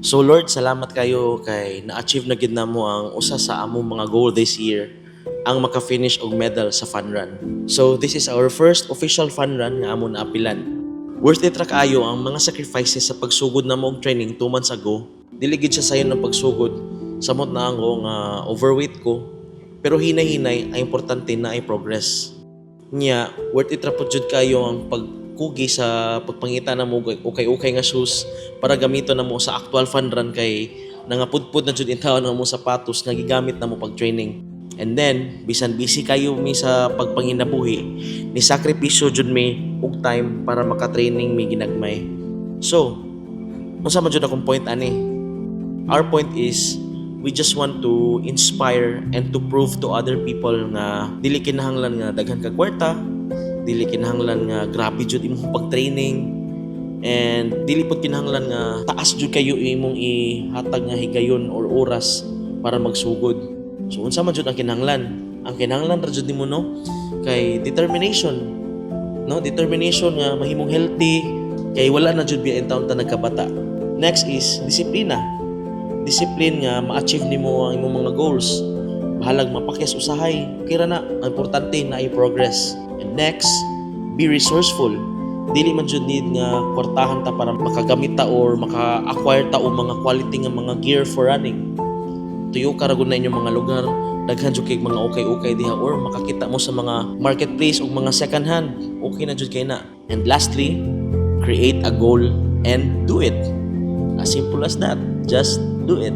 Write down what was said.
So Lord, salamat kayo kay na-achieve na gid namo ang usa sa among mga goal this year, ang maka-finish og medal sa fun run. So this is our first official fun run nga amon naapilan. Worth it ra kaayo ang mga sacrifices sa pagsugod namo og training 2 months ago. Dili gid siya sayo ng pagsugod. Samot na ako nga overweight ko, pero hinay-hinay ay importante na ay progress. Nya, worth it ra pud jud kayo ang pagkugi sa pagpangita na mo ukay-ukay nga shoes para gamito na mo sa actual fun run kay nangapudpud na jud in taon mo sapatos nga gigamit na mo pag training. And then, bisan busy kayo mi sa pagpanginabuhi, ni sakripisyo jud mi og time para maka-training mi ginagmay. So, unsa man jud akong point ani? Our point is we just want to inspire and to prove to other people nga dili kinahanglan nga daghan ka kwarta, dili kinahanglan nga grabe jud imong pag-training, and dili pud kinahanglan nga taas jud kayo imong ihatag nga higayon or oras para magsugod. So unsa man jud ang kinahanglan? Ang kinahanglan ra jud nimo no kay determination. No, determination nga mahimong healthy kay wala na jud biya taon ta nagkabata. Next is disiplina. Discipline nga ma-achieve nimo ang imong mga goals. Bahalag mapakyas usahay, kira na, ang importante na i-progress. And next, be resourceful. Dili man jud need nga kwartahan ta para makagamit ta or maka-acquire ta og mga quality nga mga gear for running. Tuyo ka ra gud na inyong mga lugar, daghan jud kay mga ukay-ukay diha or makakita mo sa mga marketplace og mga second hand. Okay na jud kay na. And lastly, create a goal and do it. As simple as that. Just do it.